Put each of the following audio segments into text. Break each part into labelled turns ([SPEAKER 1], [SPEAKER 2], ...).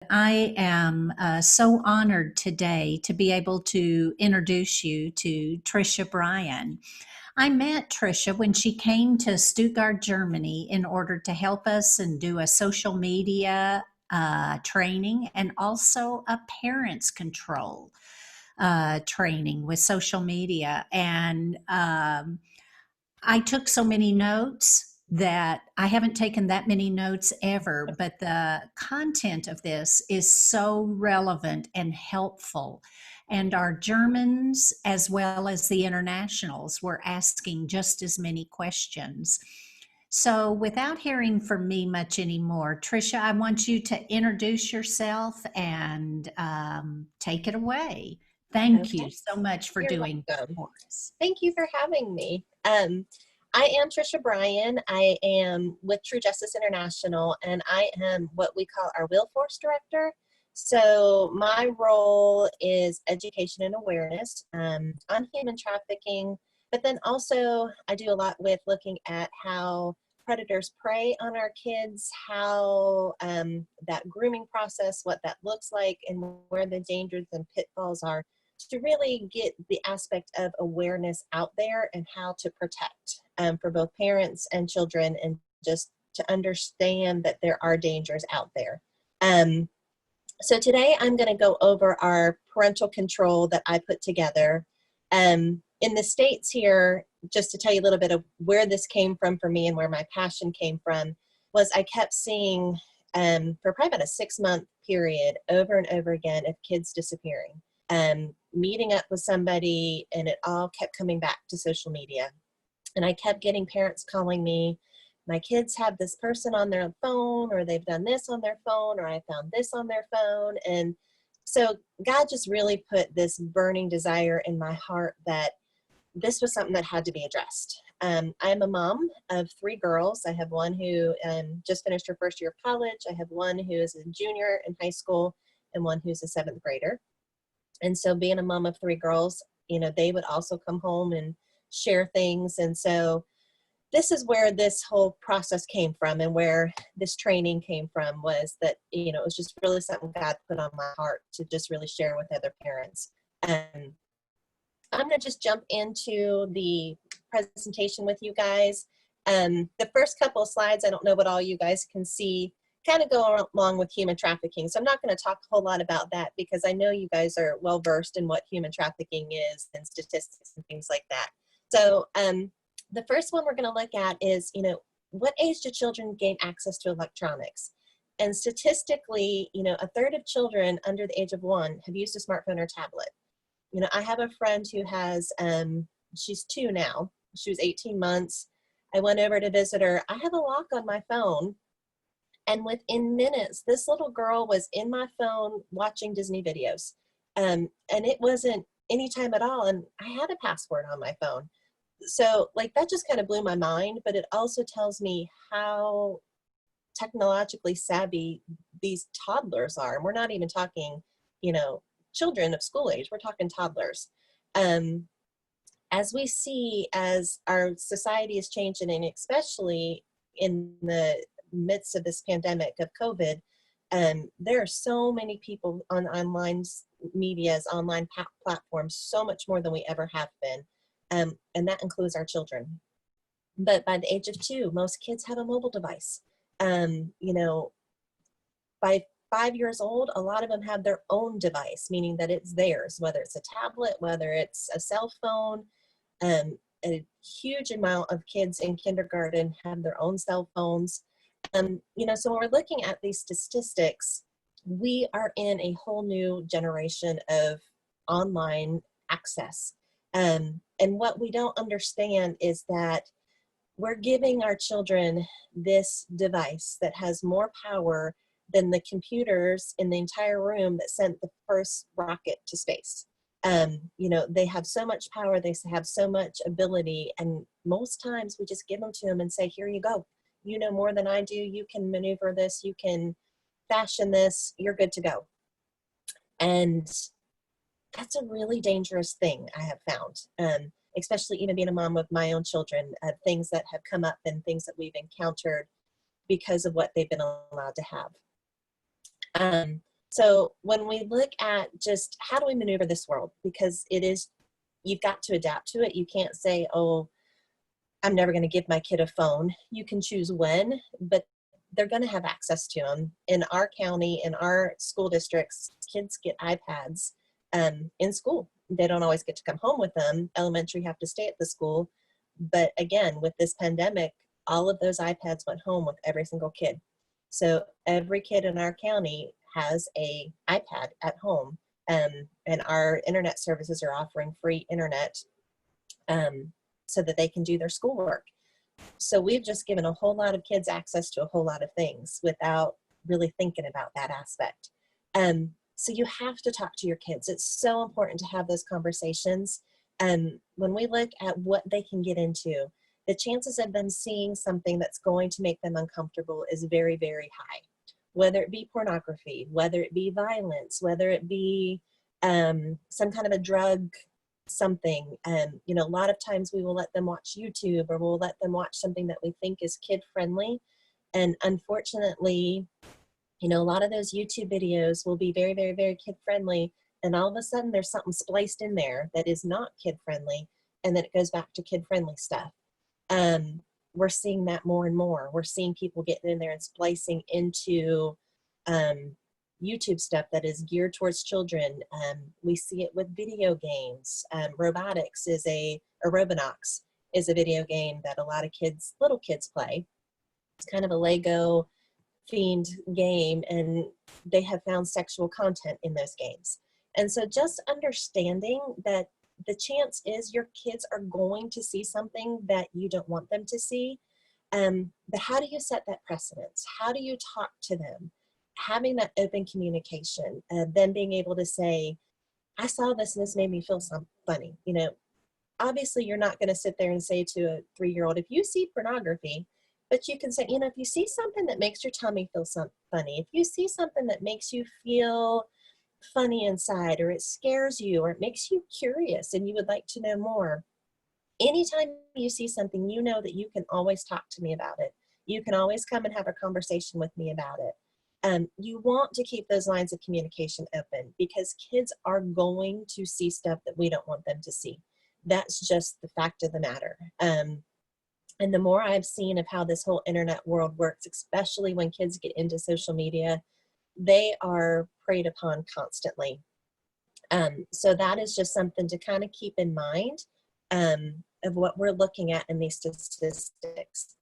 [SPEAKER 1] I am so honored today to be able to introduce you to Trisha Bryan. I met Trisha when she came to Stuttgart, Germany, in order to help us and do a social media training and also a parents control training with social media. And I took so many notes that I haven't taken that many notes ever, but the content of this is so relevant and helpful. And our Germans, as well as the internationals, were asking just as many questions. So, without hearing from me much anymore, Trisha, I want you to introduce yourself and take it away. Thank
[SPEAKER 2] Okay,
[SPEAKER 1] you so much for
[SPEAKER 2] you're
[SPEAKER 1] doing this
[SPEAKER 2] welcome.
[SPEAKER 1] for us.
[SPEAKER 2] Thank you for having me. I am Trisha Bryan. I am with True Justice International, and I am what we call our Will Force Director. So my role is education and awareness on human trafficking, but then also I do a lot with looking at how predators prey on our kids, how that grooming process, what that looks like, and where the dangers and pitfalls are, to really get the aspect of awareness out there and how to protect for both parents and children, and just to understand that there are dangers out there. So today I'm going to go over our parental control that I put together. In the States here, just to tell you a little bit of where this came from for me and where my passion came from, was I kept seeing for probably about a 6-month period over and over again of kids disappearing. Meeting up with somebody, and it all kept coming back to social media. And I kept getting parents calling me, my kids have this person on their phone, or they've done this on their phone, or I found this on their phone. And so God just really put this burning desire in my heart that this was something that had to be addressed. I'm a mom of 3 girls. I have one who just finished her first year of college. I have one who is a junior in high school, and one who's a 7th grader. And so being a mom of 3 girls, they would also come home and share things. And so this is where this whole process came from, and where this training came from, was that, it was just really something God put on my heart to just really share with other parents. I'm going to just jump into the presentation with you guys. The first couple of slides, I don't know what all you guys can see, kind of go along with human trafficking. So I'm not going to talk a whole lot about that, because I know you guys are well versed in what human trafficking is and statistics and things like that. So the first one we're going to look at is, what age do children gain access to electronics? And statistically, a third of children under the age of 1 have used a smartphone or tablet. I have a friend who has, she's 2 now. She was 18 months. I went over to visit her. I have a lock on my phone. And within minutes, this little girl was in my phone watching Disney videos. And it wasn't any time at all. And I had a password on my phone. So that just kind of blew my mind, but it also tells me how technologically savvy these toddlers are. And we're not even talking, children of school age, we're talking toddlers. As we see, as our society is changing, and especially in the midst of this pandemic of COVID, there are so many people on online medias, online platforms, so much more than we ever have been. And that includes our children. But by the age of 2, most kids have a mobile device. By 5 years old, a lot of them have their own device, meaning that it's theirs, whether it's a tablet, whether it's a cell phone. A huge amount of kids in kindergarten have their own cell phones. So when we're looking at these statistics, we are in a whole new generation of online access. And what we don't understand is that we're giving our children this device that has more power than the computers in the entire room that sent the first rocket to space. They have so much power, they have so much ability, and most times we just give them to them and say, here you go. You know more than I do. You can maneuver this. You can fashion this. You're good to go. And that's a really dangerous thing, I have found, especially being a mom of my own children, things that have come up and things that we've encountered because of what they've been allowed to have. So when we look at just how do we maneuver this world, because it is, you've got to adapt to it. You can't say, oh, I'm never going to give my kid a phone. You can choose when, but they're going to have access to them. In our county, in our school districts, kids get iPads in school. They don't always get to come home with them. Elementary have to stay at the school. But again, with this pandemic, all of those iPads went home with every single kid. So every kid in our county has a iPad at home. And our internet services are offering free internet um, so that they can do their schoolwork. So we've just given a whole lot of kids access to a whole lot of things without really thinking about that aspect. So you have to talk to your kids. It's so important to have those conversations. When we look at what they can get into, the chances of them seeing something that's going to make them uncomfortable is very, very high. Whether it be pornography, whether it be violence, whether it be some kind of a drug something. You know, a lot of times we will let them watch YouTube, or we'll let them watch something that we think is kid friendly. And unfortunately, you know, a lot of those YouTube videos will be very, very, very kid friendly. And all of a sudden there's something spliced in there that is not kid friendly. And then it goes back to kid friendly stuff. We're seeing that more and more. We're seeing people getting in there and splicing into YouTube stuff that is geared towards children. We see it with video games. Roblox is a video game that a lot of kids, little kids play. It's kind of a Lego themed game, and they have found sexual content in those games. And so just understanding that the chance is your kids are going to see something that you don't want them to see. But how do you set that precedence? How do you talk to them? Having that open communication, them being able to say, I saw this and this made me feel funny. You know, obviously you're not going to sit there and say to a 3-year-old, if you see pornography, but you can say, you know, if you see something that makes your tummy feel funny, if you see something that makes you feel funny inside, or it scares you, or it makes you curious and you would like to know more, anytime you see something, you know that you can always talk to me about it. You can always come and have a conversation with me about it. You want to keep those lines of communication open, because kids are going to see stuff that we don't want them to see. That's just the fact of the matter. And the more I've seen of how this whole internet world works, especially when kids get into social media, they are preyed upon constantly. So that is just something to kind of keep in mind of what we're looking at in these statistics.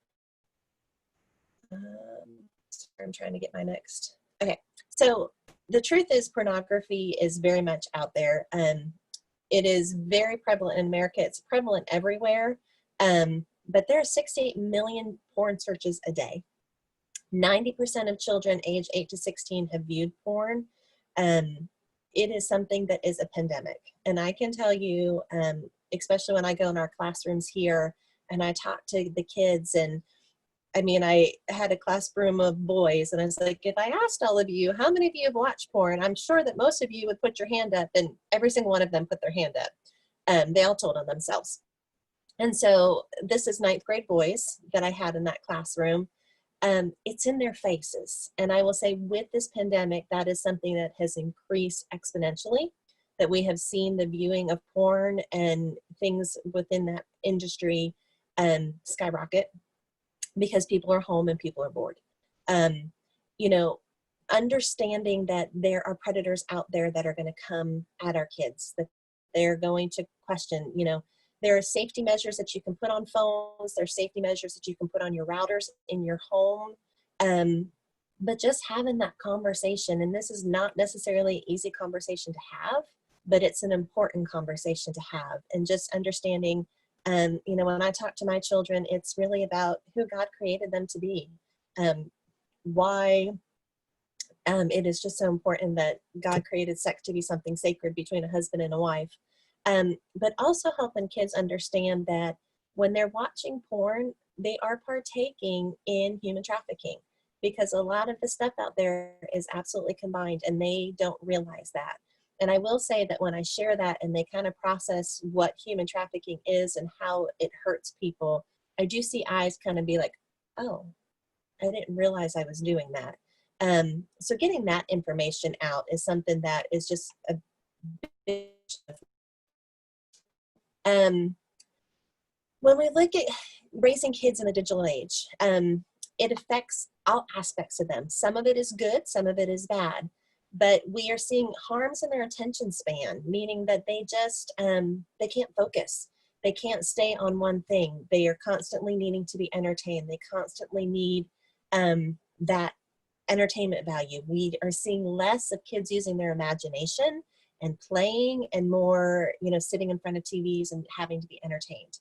[SPEAKER 2] Sorry, I'm trying to get my next. Okay, so the truth is pornography is very much out there. It is very prevalent in America. It's prevalent everywhere. But there are 68 million porn searches a day. 90% of children aged 8 to 16 have viewed porn. It is something that is a pandemic. And I can tell you, especially when I go in our classrooms here and I talk to the kids, and I mean, I had a classroom of boys, and I was like, if I asked all of you, how many of you have watched porn? I'm sure that most of you would put your hand up, and every single one of them put their hand up. They all told on themselves. And so this is 9th grade boys that I had in that classroom. It's in their faces. And I will say with this pandemic, that is something that has increased exponentially, that we have seen the viewing of porn and things within that industry skyrocket, because people are home and people are bored. You know, understanding that there are predators out there that are going to come at our kids, that they're going to question, you know, there are safety measures that you can put on phones. There are safety measures that you can put on your routers in your home. But just having that conversation, and this is not necessarily an easy conversation to have, but it's an important conversation to have. And just understanding, you know, when I talk to my children, it's really about who God created them to be. Why it is just so important that God created sex to be something sacred between a husband and a wife. But also helping kids understand that when they're watching porn, they are partaking in human trafficking, because a lot of the stuff out there is absolutely combined and they don't realize that. And I will say that when I share that and they kind of process what human trafficking is and how it hurts people, I do see eyes kind of be like, oh, I didn't realize I was doing that. So getting that information out is something that is just a big. Um, when we look at raising kids in the digital age, it affects all aspects of them. Some of it is good, some of it is bad, but we are seeing harms in their attention span, meaning that they just, they can't focus. They can't stay on one thing. They are constantly needing to be entertained. They constantly need that entertainment value. We are seeing less of kids using their imagination and playing, and more, sitting in front of TVs and having to be entertained.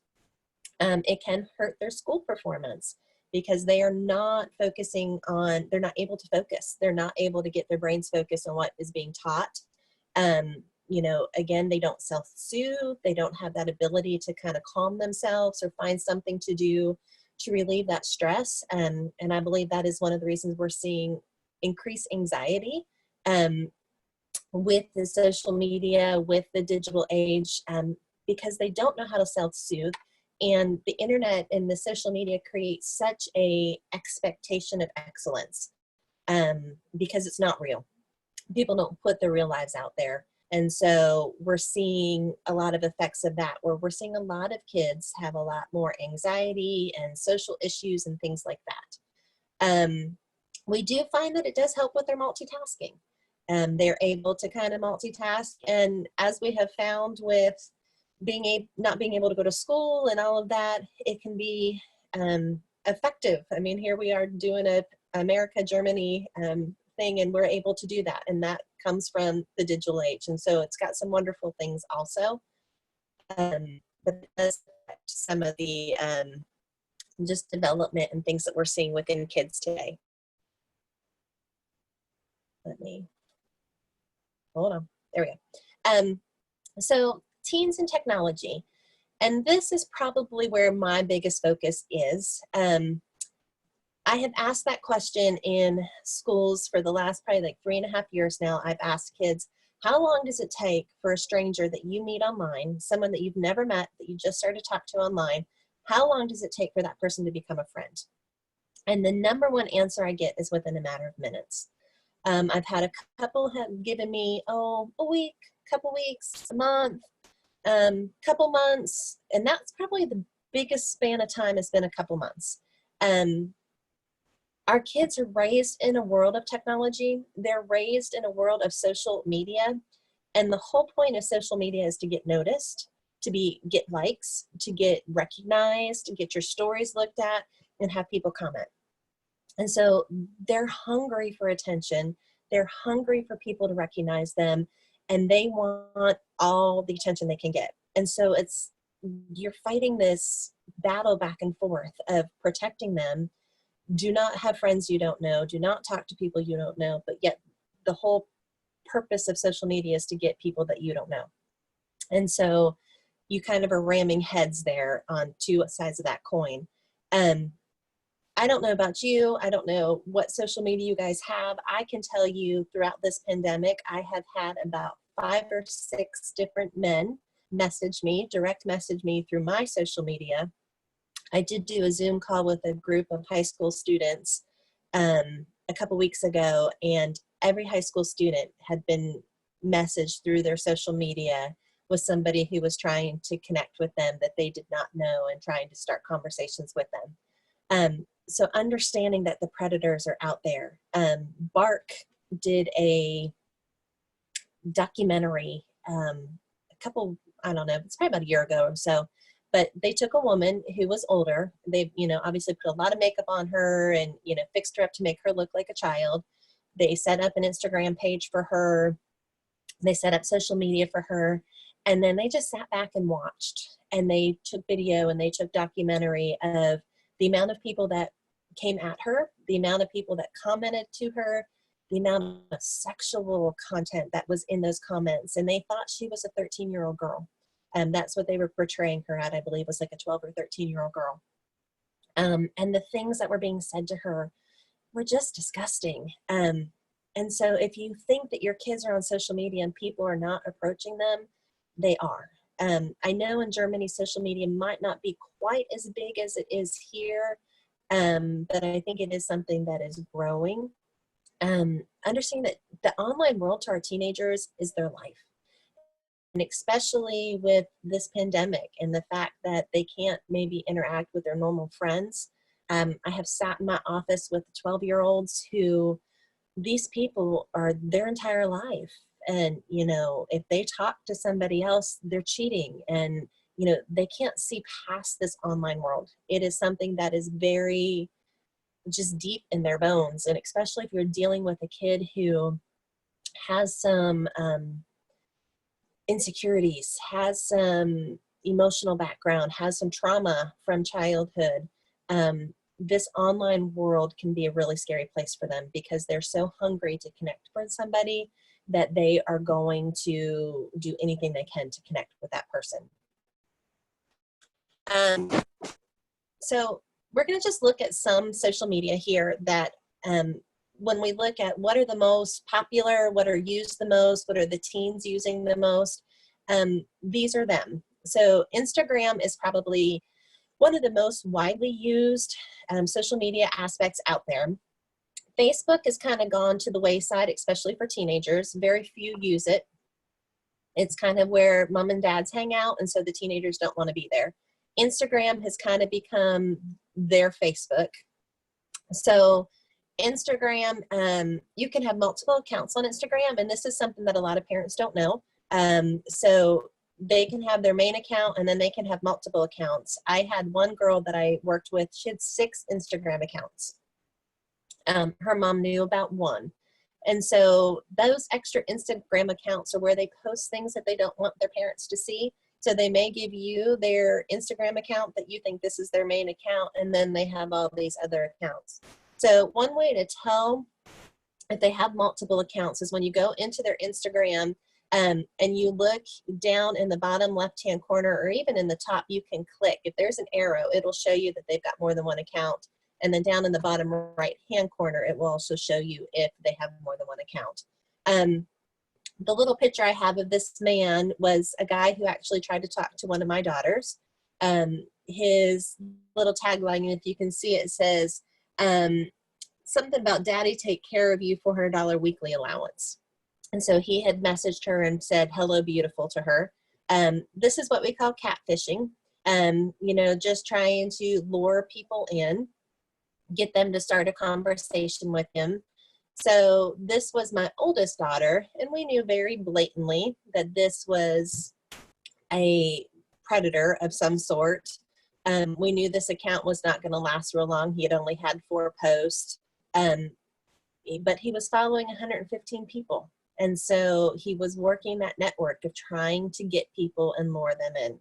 [SPEAKER 2] It can hurt their school performance because they are not focusing on, they're not able to focus. They're not able to get their brains focused on what is being taught. Again, they don't self-soothe. They don't have that ability to kind of calm themselves or find something to do to relieve that stress. And I believe that is one of the reasons we're seeing increased anxiety with the social media, with the digital age, because they don't know how to self-soothe. And the internet and the social media create such a expectation of excellence because it's not real. People don't put their real lives out there. And so we're seeing a lot of effects of that, where we're seeing a lot of kids have a lot more anxiety and social issues and things like that. We do find that it does help with their multitasking. They're able to kind of multitask. And as we have found with not being able to go to school and all of that, it can be effective. I mean, here we are doing a America, Germany thing, and we're able to do that. And that comes from the digital age. And so it's got some wonderful things also. But it does affect some of the just development and things that we're seeing within kids today. Let me, hold on, there we go. So teens and technology. And this is probably where my biggest focus is. I have asked that question in schools for the last probably like 3.5 years now. I've asked kids, how long does it take for a stranger that you meet online, someone that you've never met, that you just started to talk to online, how long does it take for that person to become a friend? And the number one answer I get is within a matter of minutes. I've had a couple have given me, a week, couple weeks, a month, couple months, and that's probably the biggest span of time has been a couple months. Our kids are raised in a world of technology. They're raised in a world of social media. And the whole point of social media is to get noticed, get likes, to get recognized, to get your stories looked at, and have people comment. And so they're hungry for attention. They're hungry for people to recognize them, and they want all the attention they can get. And so you're fighting this battle back and forth of protecting them. Do not have friends you don't know. Do not talk to people you don't know. But yet the whole purpose of social media is to get people that you don't know. And so you kind of are ramming heads there on two sides of that coin. I don't know about you. I don't know what social media you guys have. I can tell you throughout this pandemic, I have had about 5 or 6 different men direct message me through my social media. I did do a Zoom call with a group of high school students a couple weeks ago, and every high school student had been messaged through their social media with somebody who was trying to connect with them that they did not know and trying to start conversations with them. So understanding that the predators are out there. Bark did a documentary I don't know, it's probably about a year ago or so, but they took a woman who was older. They, obviously put a lot of makeup on her and, fixed her up to make her look like a child. They set up an Instagram page for her. They set up social media for her. And then they just sat back and watched. And they took video and they took documentary of the amount of people that came at her, the amount of people that commented to her, the amount of sexual content that was in those comments. And they thought she was a 13-year-old girl. And that's what they were portraying her at, I believe, was like a 12 or 13-year-old girl. And the things that were being said to her were just disgusting. And so if you think that your kids are on social media and people are not approaching them, they are. I know in Germany, social media might not be quite as big as it is here, but I think it is something that is growing. understanding that the online world to our teenagers is their life. And especially with this pandemic and the fact that they can't maybe interact with their normal friends. I have sat in my office with 12-year-olds who these people are their entire life. And, if they talk to somebody else, they're cheating. And, they can't see past this online world. It is something that is very just deep in their bones. And especially if you're dealing with a kid who has some insecurities, has some emotional background, has some trauma from childhood, this online world can be a really scary place for them because they're so hungry to connect with somebody that they are going to do anything they can to connect with that person. Um, so we're going to just look at some social media here that when we look at what are the most popular, what are used the most, what are the teens using the most, these are them. So Instagram is probably one of the most widely used social media aspects out there. Facebook has kind of gone to the wayside, especially for teenagers. Very few use it. It's kind of where mom and dads hang out, and so the teenagers don't want to be there. Instagram has kind of become their Facebook. So Instagram, you can have multiple accounts on Instagram, and this is something that a lot of parents don't know. So they can have their main account, and then they can have multiple accounts. I had one girl that I worked with, she had 6 Instagram accounts. Her mom knew about one. And so those extra Instagram accounts are where they post things that they don't want their parents to see. So they may give you their Instagram account that you think this is their main account, and then they have all these other accounts. So one way to tell if they have multiple accounts is when you go into their Instagram and you look down in the bottom left-hand corner, or even in the top, you can click. If there's an arrow, it'll show you that they've got more than one account. And then down in the bottom right-hand corner, it will also show you if they have more than one account. The little picture I have of this man was a guy who actually tried to talk to one of my daughters. His little tagline, if you can see it, says something about "Daddy take care of you, $400 weekly allowance." And so he had messaged her and said, "Hello, beautiful," to her. This is what we call catfishing. Just trying to lure people in, get them to start a conversation with him. So this was my oldest daughter, and we knew very blatantly that this was a predator of some sort. We knew this account was not going to last real long. He had only had 4 posts, but he was following 115 people. And so he was working that network of trying to get people and lure them in.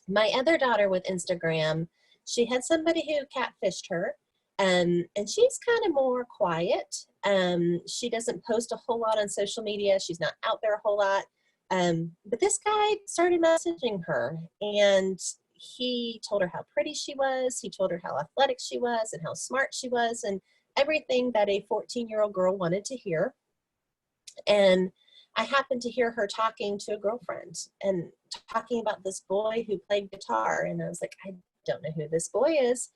[SPEAKER 2] My other daughter with Instagram, she had somebody who catfished her. And she's kind of more quiet. She doesn't post a whole lot on social media. She's not out there a whole lot. But this guy started messaging her, and he told her how pretty she was. He told her how athletic she was and how smart she was, and everything that a 14-year-old girl wanted to hear. And I happened to hear her talking to a girlfriend and talking about this boy who played guitar. And I was like, I don't know who this boy is.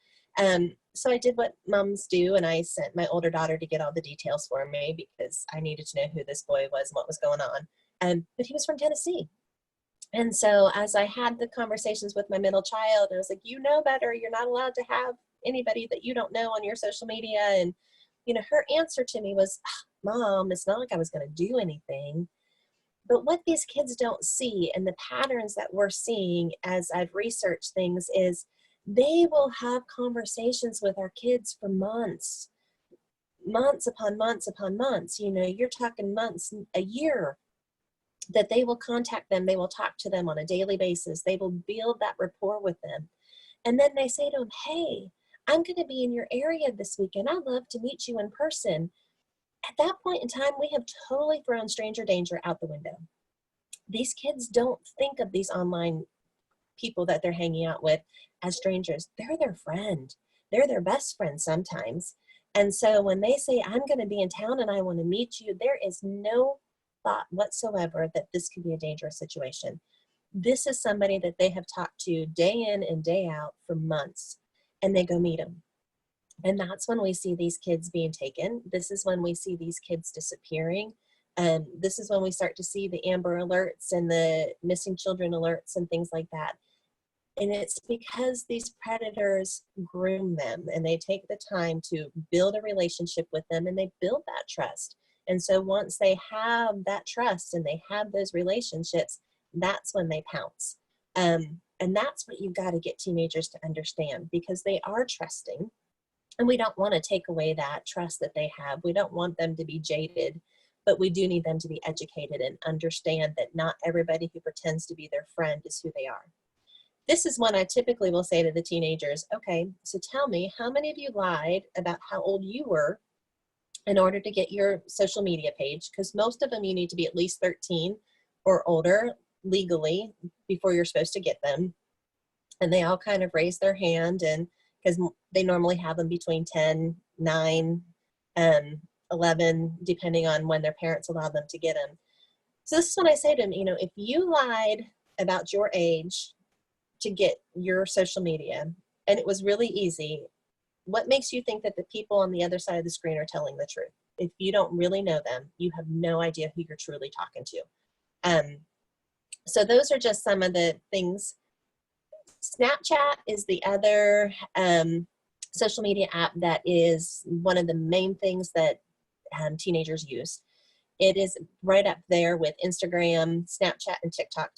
[SPEAKER 2] So I did what moms do, and I sent my older daughter to get all the details for me because I needed to know who this boy was and what was going on. But he was from Tennessee. And so as I had the conversations with my middle child, I was like, you know better. You're not allowed to have anybody that you don't know on your social media. And, her answer to me was, Mom, it's not like I was going to do anything. But what these kids don't see, and the patterns that we're seeing as I've researched things, is they will have conversations with our kids for months upon months upon months. You're talking months, a year, that they will contact them. They will talk to them on a daily basis. They will build that rapport with them. And then they say to them, hey, I'm going to be in your area this weekend. I'd love to meet you in person. At that point in time, we have totally thrown stranger danger out the window. These kids don't think of these online people that they're hanging out with as strangers. They're their friend. They're their best friend sometimes. And so when they say, I'm going to be in town and I want to meet you, there is no thought whatsoever that this could be a dangerous situation. This is somebody that they have talked to day in and day out for months, and they go meet them. And that's when we see these kids being taken. This is when we see these kids disappearing. This is when we start to see the Amber Alerts and the missing children alerts and things like that. And it's because these predators groom them and they take the time to build a relationship with them and they build that trust. And so once they have that trust and they have those relationships, that's when they pounce. And that's what you've got to get teenagers to understand, because they are trusting. And we don't want to take away that trust that they have. We don't want them to be jaded, but we do need them to be educated and understand that not everybody who pretends to be their friend is who they are. This is one I typically will say to the teenagers, okay, so tell me, how many of you lied about how old you were in order to get your social media page? Because most of them, you need to be at least 13 or older legally before you're supposed to get them. And they all kind of raise their hand, and because they normally have them between 10, 9, 11, depending on when their parents allow them to get them. So this is what I say to them, you know, if you lied about your age to get your social media and it was really easy, what makes you think that the people on the other side of the screen are telling the truth? If you don't really know them, you have no idea who you're truly talking to. So those are just some of the things. Snapchat is the other social media app that is one of the main things that teenagers use. It is right up there with Instagram, Snapchat, and TikTok.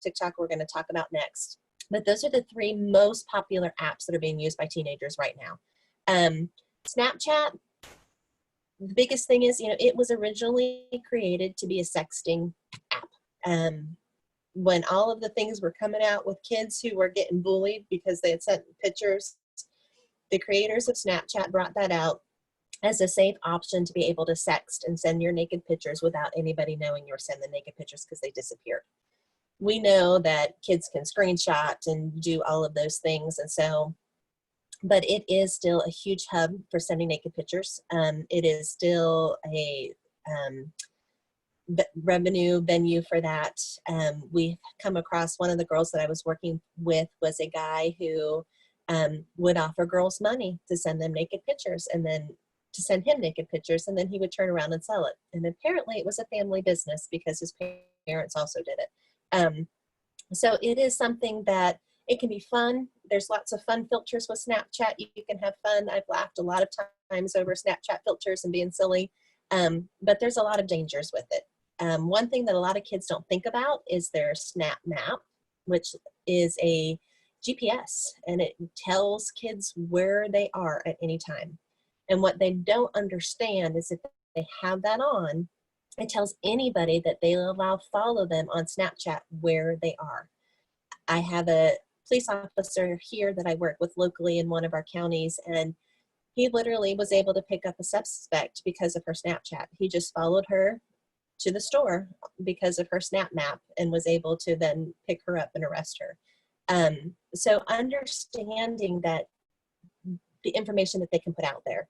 [SPEAKER 2] TikTok we're going to talk about next. But those are the three most popular apps that are being used by teenagers right now. Snapchat, the biggest thing is, you know, it was originally created to be a sexting app. When all of the things were coming out with kids who were getting bullied because they had sent pictures, the creators of Snapchat brought that out as a safe option to be able to sext and send your naked pictures without anybody knowing you were sending naked pictures because they disappeared. We know that kids can screenshot and do all of those things, and so, but it is still a huge hub for sending naked pictures. It is still a revenue venue for that. We've come across, one of the girls that I was working with was a guy who would offer girls money to send them naked pictures, and then to send him naked pictures, and then he would turn around and sell it. And apparently it was a family business because his parents also did it. So it is something that it can be fun. There's lots of fun filters with Snapchat. You can have fun. I've laughed a lot of times over Snapchat filters and being silly, but there's a lot of dangers with it. One thing that a lot of kids don't think about is their Snap Map, which is a GPS, and it tells kids where they are at any time. And what they don't understand is if they have that on, it tells anybody that they allow follow them on Snapchat where they are. I have a police officer here that I work with locally in one of our counties, and he literally was able to pick up a suspect because of her Snapchat. He just followed her to the store because of her Snap Map and was able to then pick her up and arrest her. So understanding that the information that they can put out there.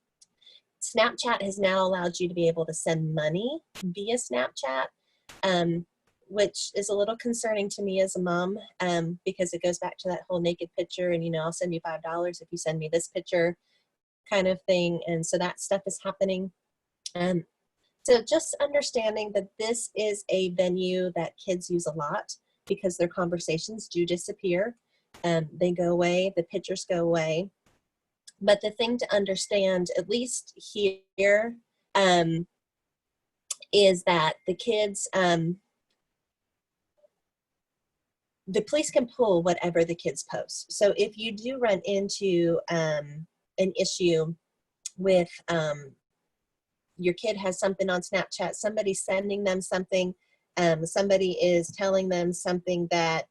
[SPEAKER 2] Snapchat has now allowed you to be able to send money via Snapchat, which is a little concerning to me as a mom, because it goes back to that whole naked picture and, you know, I'll send you $5 if you send me this picture kind of thing. And so that stuff is happening. So just understanding that this is a venue that kids use a lot because their conversations do disappear. They go away, the pictures go away. But the thing to understand, at least here, is that the kids, the police can pull whatever the kids post. So if you do run into an issue with your kid has something on Snapchat, somebody's sending them something, somebody is telling them something that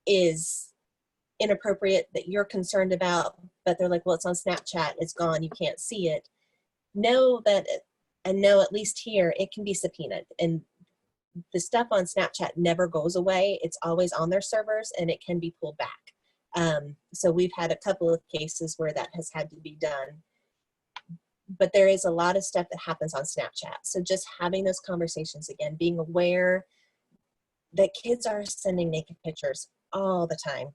[SPEAKER 2] is inappropriate that you're concerned about, but they're like, well, it's on Snapchat, it's gone, you can't see it. Know that, and know at least here, it can be subpoenaed. And the stuff on Snapchat never goes away. It's always on their servers and it can be pulled back. So we've had a couple of cases where that has had to be done. But there is a lot of stuff that happens on Snapchat. So just having those conversations again, being aware that kids are sending naked pictures all the time.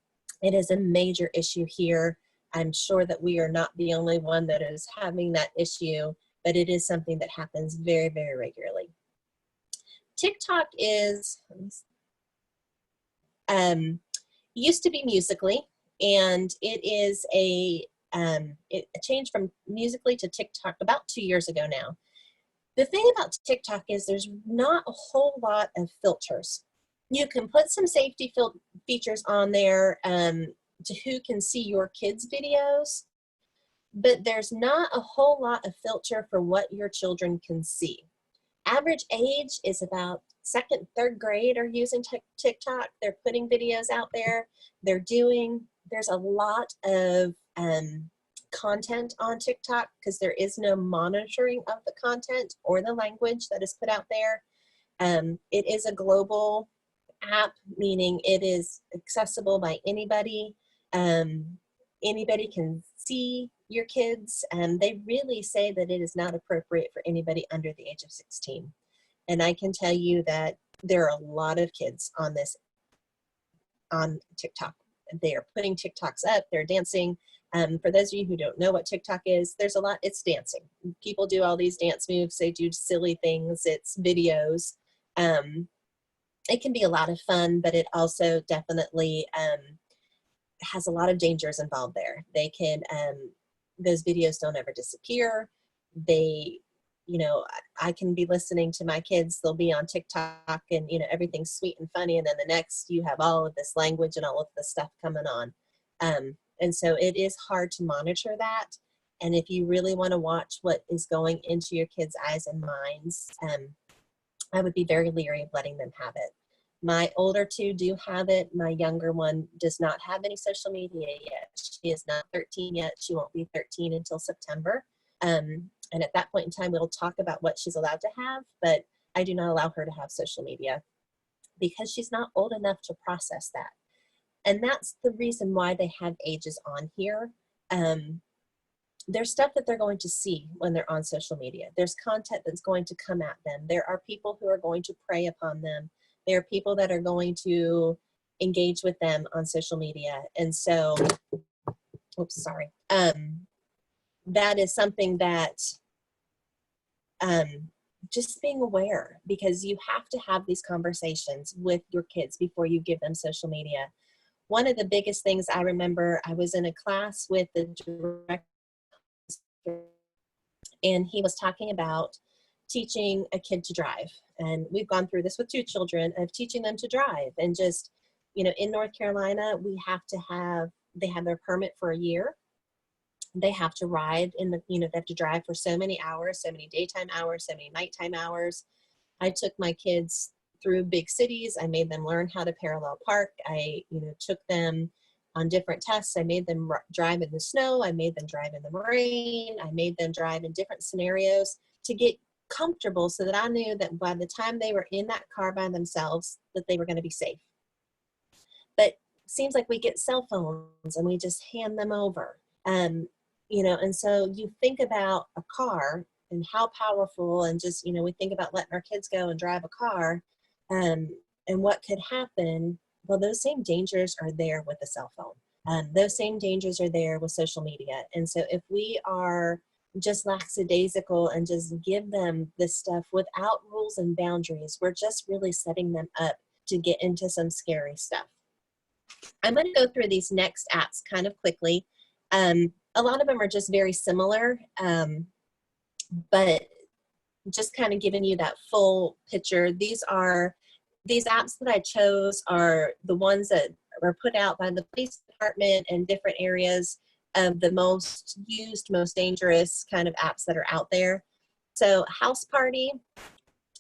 [SPEAKER 2] It is a major issue here. I'm sure that we are not the only one that is having that issue, but it is something that happens very, very regularly. TikTok is, used to be Musically, and it is it changed from Musically to TikTok about 2 years ago now. The thing about TikTok is there's not a whole lot of filters. You can put some safety features on there to who can see your kids' videos, but there's not a whole lot of filter for what your children can see. Average age is about second, third grade are using TikTok. They're putting videos out there. There's a lot of content on TikTok because there is no monitoring of the content or the language that is put out there. It is a global app, meaning it is accessible by anybody. Anybody can see your kids, and they really say that it is not appropriate for anybody under the age of 16. And I can tell you that there are a lot of kids on TikTok. They are putting TikToks up, they're dancing. For those of you who don't know what TikTok is, there's a lot, it's dancing. People do all these dance moves, they do silly things, it's videos. It can be a lot of fun, but it also definitely has a lot of dangers involved there. They can, those videos don't ever disappear. They, I can be listening to my kids, they'll be on TikTok and, everything's sweet and funny. And then the next you have all of this language and all of this stuff coming on. And so it is hard to monitor that. And if you really want to watch what is going into your kids' eyes and minds, I would be very leery of letting them have it. My older two do have it. My younger one does not have any social media yet. She is not 13 yet. She won't be 13 until September. And at that point in time, we'll talk about what she's allowed to have, but I do not allow her to have social media because she's not old enough to process that. And that's the reason why they have ages on here. There's stuff that they're going to see when they're on social media. There's content that's going to come at them. There are people who are going to prey upon them. There are people that are going to engage with them on social media. And so, oops, sorry. That is something that just being aware, because you have to have these conversations with your kids before you give them social media. One of the biggest things I remember, I was in a class with the director, and he was talking about teaching a kid to drive. And we've gone through this with 2 children of teaching them to drive. And just, in North Carolina, they have their permit for a year. They have to ride they have to drive for so many hours, so many daytime hours, so many nighttime hours. I took my kids through big cities. I made them learn how to parallel park. I, took them on different tests. I made them drive in the snow. I made them drive in the rain. I made them drive in different scenarios to get comfortable so that I knew that by the time they were in that car by themselves, that they were going to be safe. But it seems like we get cell phones and we just hand them over. And so you think about a car and how powerful, and just, we think about letting our kids go and drive a car, and what could happen. Well, those same dangers are there with the cell phone. Those same dangers are there with social media. And so if we are just lackadaisical and just give them this stuff without rules and boundaries, we're just really setting them up to get into some scary stuff. I'm going to go through these next apps kind of quickly. A lot of them are just very similar, but just kind of giving you that full picture. These apps that I chose are the ones that are put out by the police department and different areas of the most used, most dangerous kind of apps that are out there. So House Party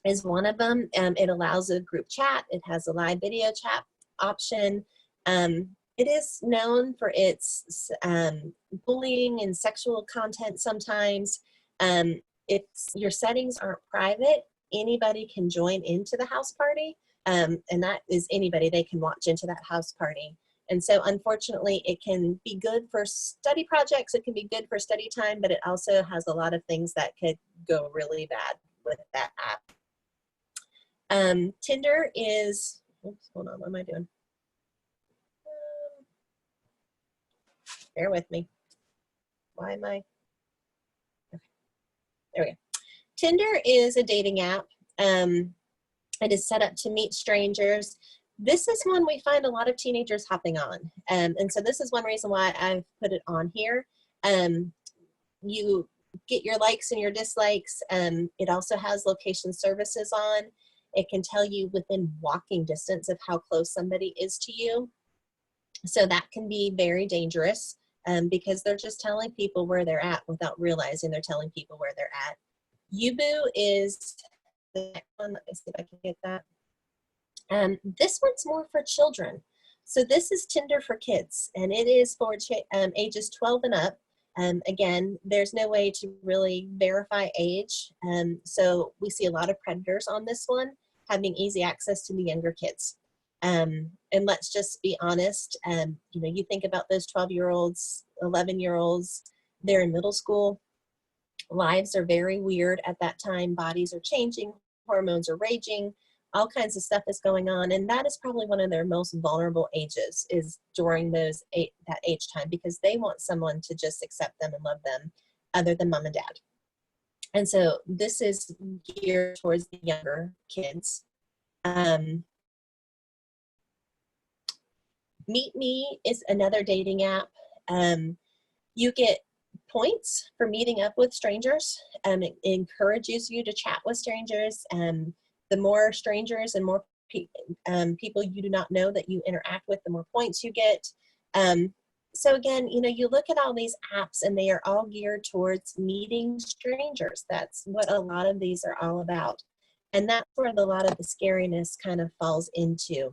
[SPEAKER 2] is one of them. It allows a group chat. It has a live video chat option. It is known for its bullying and sexual content sometimes. If your settings aren't private, anybody can join into the house party. And that is anybody, they can watch into that house party. And so unfortunately, it can be good for study projects. It can be good for study time, but it also has a lot of things that could go really bad with that app. Tinder is, oops, hold on, what am I doing? Bear with me. Why am I? Okay, there we go. Tinder is a dating app. It is set up to meet strangers. This is one we find a lot of teenagers hopping on. And so this is one reason why I've put it on here. You get your likes and your dislikes. It also has location services on. It can tell you within walking distance of how close somebody is to you. So that can be very dangerous because they're just telling people where they're at without realizing they're telling people where they're at. Yubu is the next one. Let me see if I can get that. This one's more for children. So this is Tinder for kids, and it is for ages 12 and up. Again, there's no way to really verify age. So we see a lot of predators on this one, having easy access to the younger kids. And let's just be honest, you know, you think about those 12-year-olds, 11-year-olds, they're in middle school. Lives are very weird at that time. Bodies are changing, hormones are raging, all kinds of stuff is going on. And that is probably one of their most vulnerable ages, is during that age time, because they want someone to just accept them and love them other than mom and dad. And so this is geared towards the younger kids. Meet Me is another dating app. You get points for meeting up with strangers. It encourages you to chat with strangers. The more strangers and more people you do not know that you interact with, the more points you get. So again, you know, you look at all these apps and they are all geared towards meeting strangers. That's what a lot of these are all about. And that's where a lot of the scariness kind of falls into.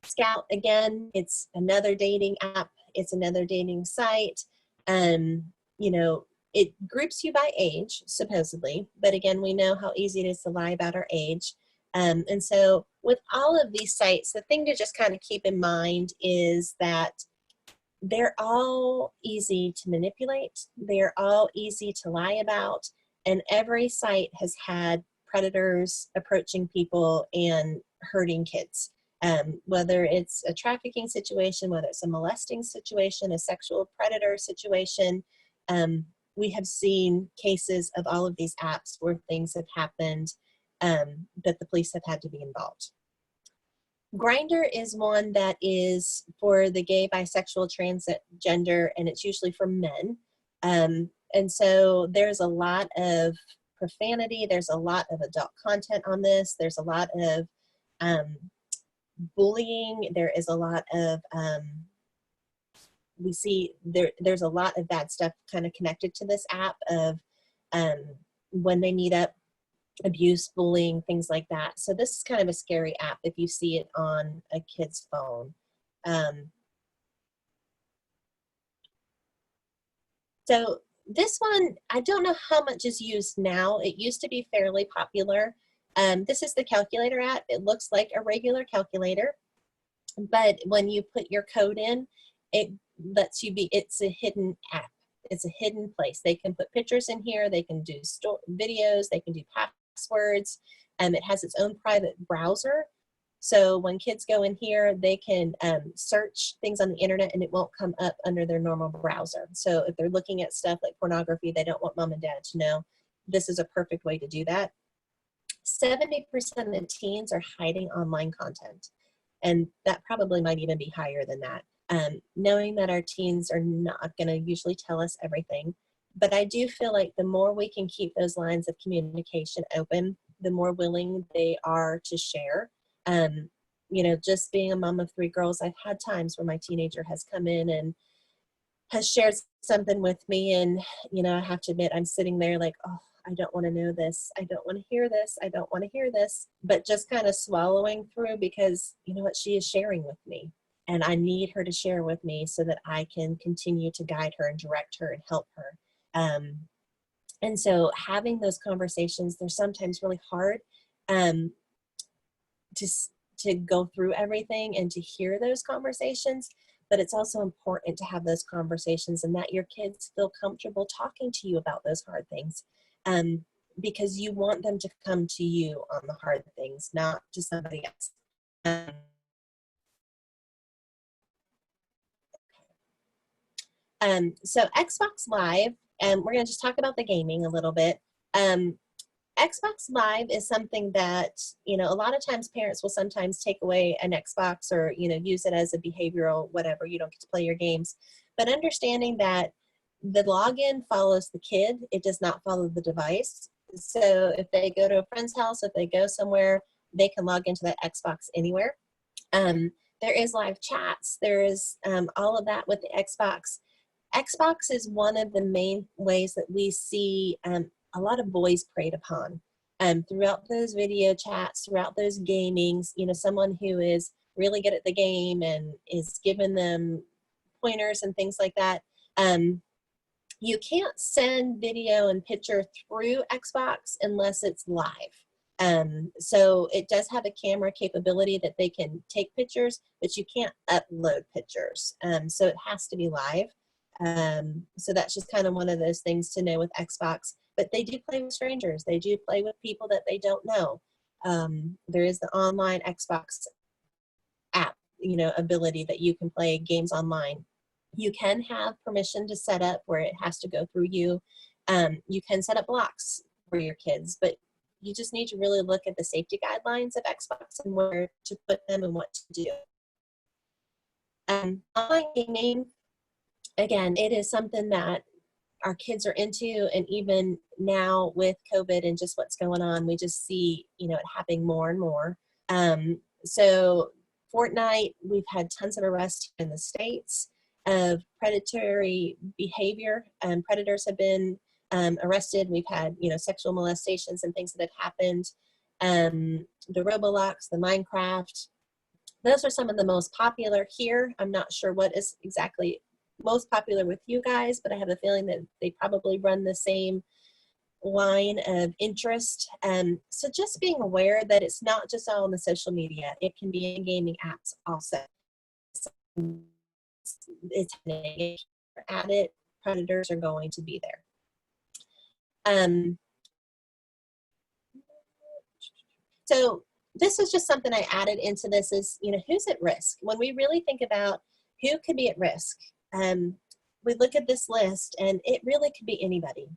[SPEAKER 2] Scout, again, it's another dating app. It's another dating site. You know, it groups you by age, supposedly, but again, we know how easy it is to lie about our age. And so with all of these sites, the thing to just kind of keep in mind is that they're all easy to manipulate. They're all easy to lie about. And every site has had predators approaching people and hurting kids. Whether it's a trafficking situation, whether it's a molesting situation, a sexual predator situation, we have seen cases of all of these apps where things have happened that the police have had to be involved. Grindr is one that is for the gay, bisexual, transgender, and it's usually for men. And so there's a lot of profanity. There's a lot of adult content on this. There's a lot of bullying. There is a lot of, we see there's a lot of bad stuff kind of connected to this app of when they meet up, abuse, bullying, things like that. So this is kind of a scary app if you see it on a kid's phone. So this one, I don't know how much is used now. It used to be fairly popular. This is the calculator app. It looks like a regular calculator, but when you put your code in, it lets you it's a hidden app. It's a hidden place. They can put pictures in here. They can do videos. They can do passwords. It has its own private browser. So when kids go in here, they can search things on the internet and it won't come up under their normal browser. So if they're looking at stuff like pornography, they don't want mom and dad to know, this is a perfect way to do that. 70% of teens are hiding online content. And that probably might even be higher than that. Knowing that our teens are not going to usually tell us everything. But I do feel like the more we can keep those lines of communication open, the more willing they are to share. You know, just being a mom of 3 girls, I've had times where my teenager has come in and has shared something with me. And, you know, I have to admit, I'm sitting there like, oh, I don't want to know this. I don't want to hear this. I don't want to hear this. But just kind of swallowing through because, you know what, she is sharing with me. And I need her to share with me so that I can continue to guide her and direct her and help her. And so having those conversations, they're sometimes really hard to go through everything and to hear those conversations. But it's also important to have those conversations and that your kids feel comfortable talking to you about those hard things. Because you want them to come to you on the hard things, not to somebody else. So Xbox Live, and we're going to just talk about the gaming a little bit. Xbox Live is something that, you know, a lot of times parents will sometimes take away an Xbox or, you know, use it as a behavioral whatever. You don't get to play your games. But understanding that the login follows the kid, it does not follow the device. So if they go to a friend's house, if they go somewhere, they can log into that Xbox anywhere. There is live chats. There is all of that with the Xbox. Xbox is one of the main ways that we see a lot of boys preyed upon throughout those video chats, throughout those gamings. You know, someone who is really good at the game and is giving them pointers and things like that. You can't send video and picture through Xbox unless it's live. So it does have a camera capability that they can take pictures, but you can't upload pictures. So it has to be live. So that's just kind of one of those things to know with Xbox. But they do play with strangers. They do play with people that they don't know. There is the online Xbox app, you know, ability that you can play games online. You can have permission to set up where it has to go through you. You can set up blocks for your kids, but you just need to really look at the safety guidelines of Xbox and where to put them and what to do. Online gaming, again, it is something that our kids are into, and even now with COVID and just what's going on, we just see, you know, it happening more and more. So Fortnite, we've had tons of arrests in the States of predatory behavior. Predators have been arrested. We've had, you know, sexual molestations and things that have happened. The Roblox, the Minecraft, those are some of the most popular here. I'm not sure what is exactly most popular with you guys, but I have a feeling that they probably run the same line of interest. So just being aware that it's not just all on the social media, it can be in gaming apps also. It's at it, predators are going to be there. So this is just something I added into this is, you know, who's at risk? When we really think about who could be at risk, we look at this list and it really could be anybody.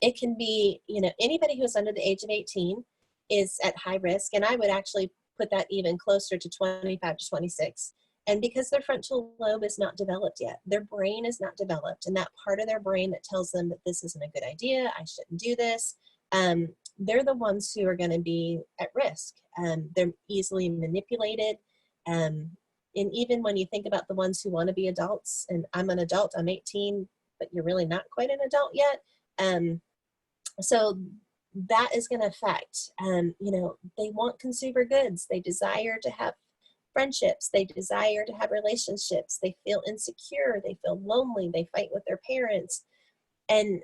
[SPEAKER 2] It can be, you know, anybody who's under the age of 18 is at high risk. And I would actually put that even closer to 25 to 26. And because their frontal lobe is not developed yet, their brain is not developed. And that part of their brain that tells them that this isn't a good idea, I shouldn't do this, they're the ones who are going to be at risk. They're easily manipulated. And even when you think about the ones who want to be adults, and I'm an adult, I'm 18, but you're really not quite an adult yet. So that is going to affect, you know, they want consumer goods. They desire to have friendships. They desire to have relationships. They feel insecure. They feel lonely. They fight with their parents. And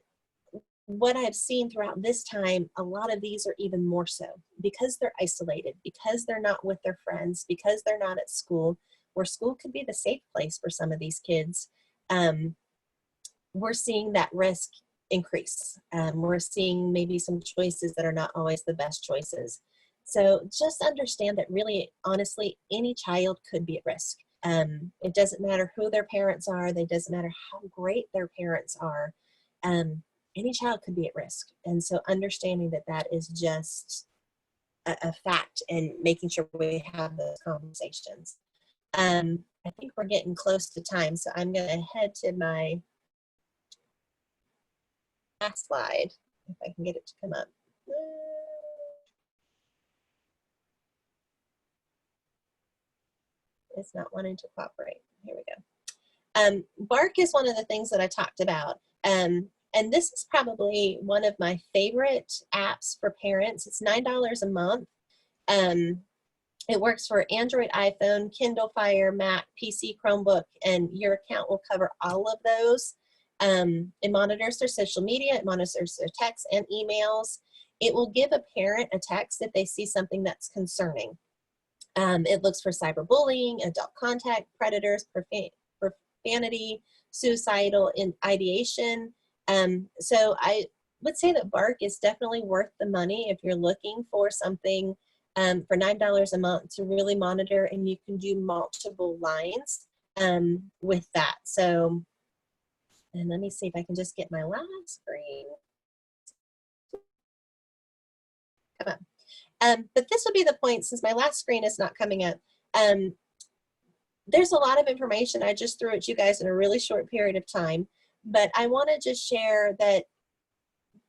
[SPEAKER 2] what I've seen throughout this time, a lot of these are even more so because they're isolated, because they're not with their friends, because they're not at school, where school could be the safe place for some of these kids. We're seeing that risk increase. We're seeing maybe some choices that are not always the best choices. So just understand that really, honestly, any child could be at risk. It doesn't matter who their parents are. It doesn't matter how great their parents are. Any child could be at risk. And so understanding that that is just a fact and making sure we have those conversations. I think we're getting close to time, so I'm going to head to my last slide, if I can get it to come up. It's not wanting to cooperate. Here we go. Bark is one of the things that I talked about. And this is probably one of my favorite apps for parents. It's $9 a month. It works for Android, iPhone, Kindle Fire, Mac, PC, Chromebook, and your account will cover all of those. It monitors their social media, it monitors their texts and emails. It will give a parent a text if they see something that's concerning. It looks for cyberbullying, adult contact, predators, profanity, suicidal ideation. So I would say that Bark is definitely worth the money if you're looking for something for $9 a month to really monitor, and you can do multiple lines with that. So And let me see if I can just get my last screen. Come on. But this will be the point, since my last screen is not coming up. There's a lot of information I just threw at you guys in a really short period of time, but I want to just share that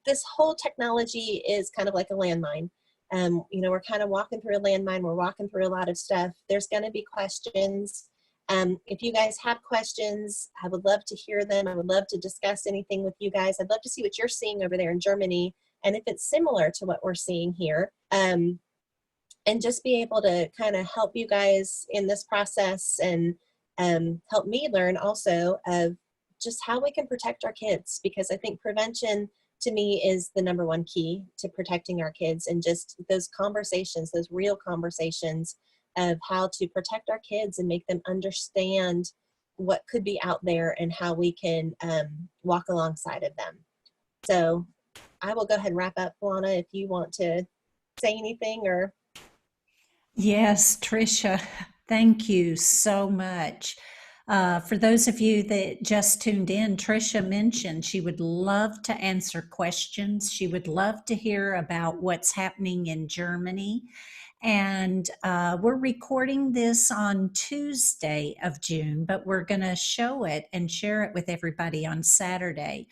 [SPEAKER 2] this whole technology is kind of like a landmine. We're kind of walking through a landmine. We're walking through a lot of stuff. There's going to be questions. If you guys have questions, I would love to hear them. I would love to discuss anything with you guys. I'd love to see what you're seeing over there in Germany, and if it's similar to what we're seeing here. And just be able to kind of help you guys in this process, and help me learn also of just how we can protect our kids, because I think prevention to me is the number one key to protecting our kids, and just those conversations, those real conversations of how to protect our kids and make them understand what could be out there and how we can walk alongside of them. So I will go ahead and wrap up, Lana, if you want to say anything or.
[SPEAKER 1] Yes, Tricia, thank you so much. For those of you that just tuned in, Tricia mentioned she would love to answer questions. She would love to hear about what's happening in Germany. And we're recording this on Tuesday of June, but we're going to show it and share it with everybody on Saturday.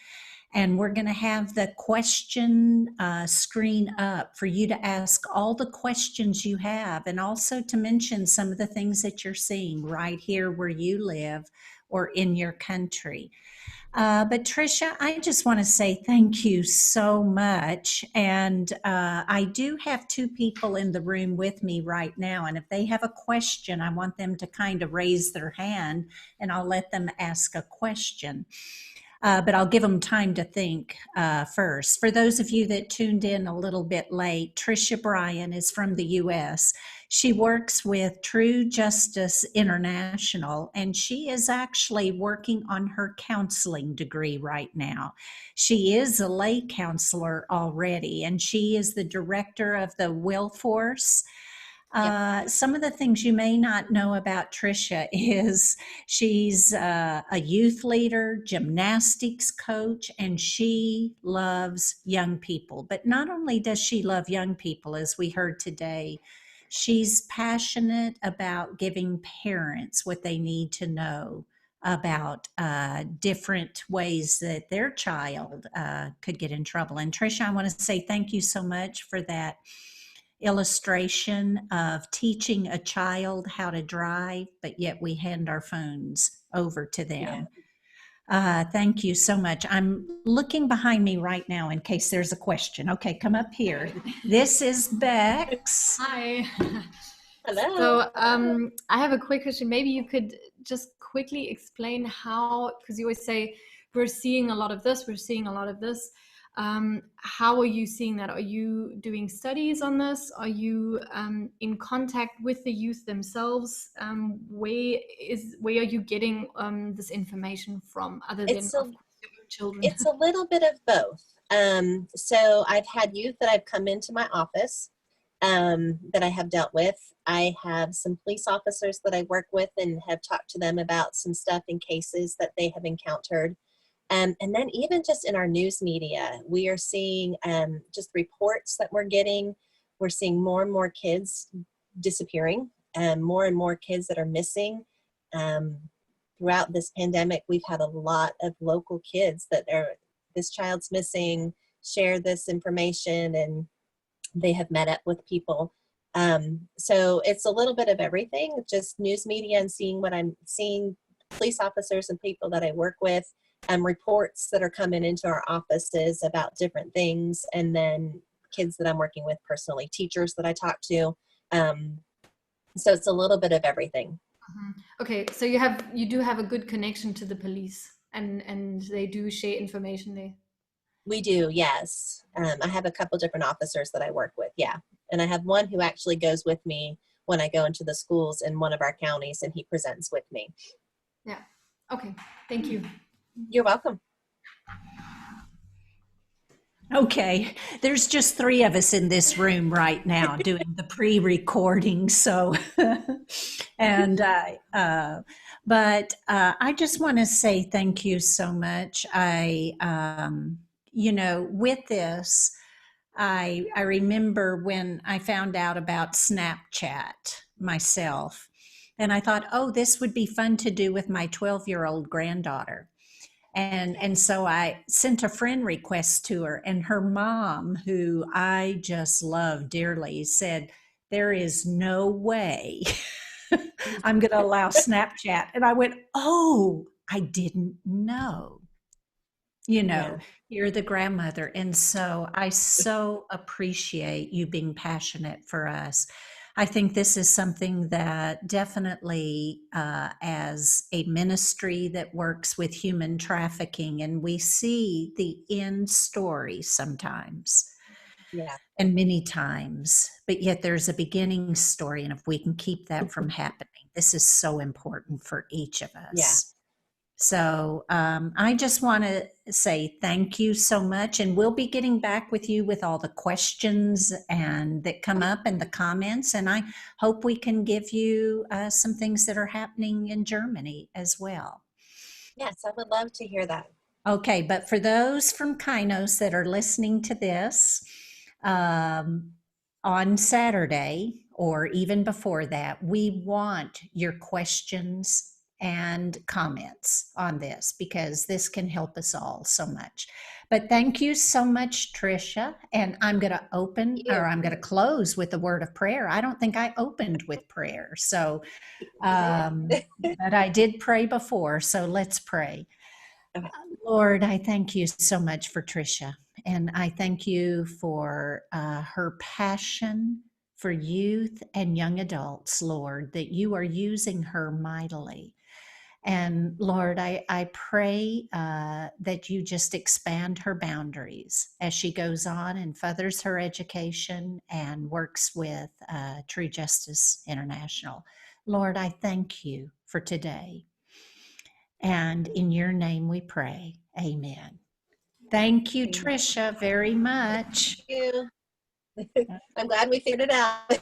[SPEAKER 1] And we're going to have the question screen up for you to ask all the questions you have, and also to mention some of the things that you're seeing right here where you live or in your country. But Tricia, I just want to say thank you so much. And I do have two people in the room with me right now. And if they have a question, I want them to kind of raise their hand and I'll let them ask a question. But I'll give them time to think first. For those of you that tuned in a little bit late, Tricia Bryan is from the U.S. She works with True Justice International, and she is actually working on her counseling degree right now. She is a lay counselor already, and she is the director of the Willforce. Some of the things you may not know about Tricia is she's a youth leader, gymnastics coach, and she loves young people. But not only does she love young people, as we heard today, she's passionate about giving parents what they need to know about different ways that their child could get in trouble. And Tricia, I want to say thank you so much for that illustration of teaching a child how to drive, but yet we hand our phones over to them. Thank you so much. I'm looking behind me right now in case there's a question. Okay, come up here. This is Bex.
[SPEAKER 3] Hi.
[SPEAKER 2] Hello.
[SPEAKER 3] So I have a quick question. Maybe you could just quickly explain how, because you always say, we're seeing a lot of this, we're seeing a lot of this. How are you seeing that? Are you doing studies on this? Are you in contact with the youth themselves? Where are you getting this information from, other than of course, your own children?
[SPEAKER 2] It's a little bit of both. So I've had youth that have come into my office that I have dealt with. I have some police officers that I work with and have talked to them about some stuff in cases that they have encountered. And then even just in our news media, we are seeing just reports that we're getting. We're seeing more and more kids disappearing, more and more kids that are missing. Throughout this pandemic, we've had a lot of local kids that this child's missing, share this information, and they have met up with people. So it's a little bit of everything, just news media and seeing what I'm seeing, police officers and people that I work with, reports that are coming into our offices about different things, and then kids that I'm working with personally, teachers that I talk to. So it's a little bit of everything.
[SPEAKER 3] Okay, so you do have a good connection to the police, and they do share information there.
[SPEAKER 2] We do, yes. I have a couple different officers that I work with, yeah. And I have one who actually goes with me when I go into the schools in one of our counties, and he presents with me.
[SPEAKER 3] Yeah, okay, thank you.
[SPEAKER 2] You're welcome.
[SPEAKER 1] Okay, there's just three of us in this room right now doing the pre-recording. So, and But I just want to say thank you so much. With this, I remember when I found out about Snapchat myself, and I thought, oh, this would be fun to do with my 12-year-old granddaughter. And so I sent a friend request to her, and her mom, who I just love dearly, said, there is no way I'm going to allow Snapchat. And I went, oh, I didn't know.
[SPEAKER 2] Yeah.
[SPEAKER 1] You're the grandmother. And so I so appreciate you being passionate for us. I think this is something that definitely, as a ministry that works with human trafficking, and we see the end story sometimes
[SPEAKER 2] Yeah.
[SPEAKER 1] and many times, but yet there's a beginning story. And if we can keep that from happening, this is so important for each of
[SPEAKER 2] Yeah.
[SPEAKER 1] us. So I just want to say thank you so much, and we'll be getting back with you with all the questions and that come up in the comments. And I hope we can give you some things that are happening in Germany as well.
[SPEAKER 2] Yes, I would love to hear that.
[SPEAKER 1] Okay, but for those from Kainos that are listening to this um, on Saturday or even before that, we want your questions and comments on this because this can help us all so much. But thank you so much, Tricia. And I'm going to I'm going to close with a word of prayer. I don't think I opened with prayer. So, but I did pray before. So let's pray.
[SPEAKER 2] Okay.
[SPEAKER 1] Lord, I thank you so much for Tricia, and I thank you for her passion for youth and young adults, Lord, that you are using her mightily. And Lord, I pray that you just expand her boundaries as she goes on and furthers her education and works with True Justice International. Lord, I thank you for today. And in your name we pray. Amen. Thank you, Tricia, very much.
[SPEAKER 2] Thank you. I'm glad we figured it out.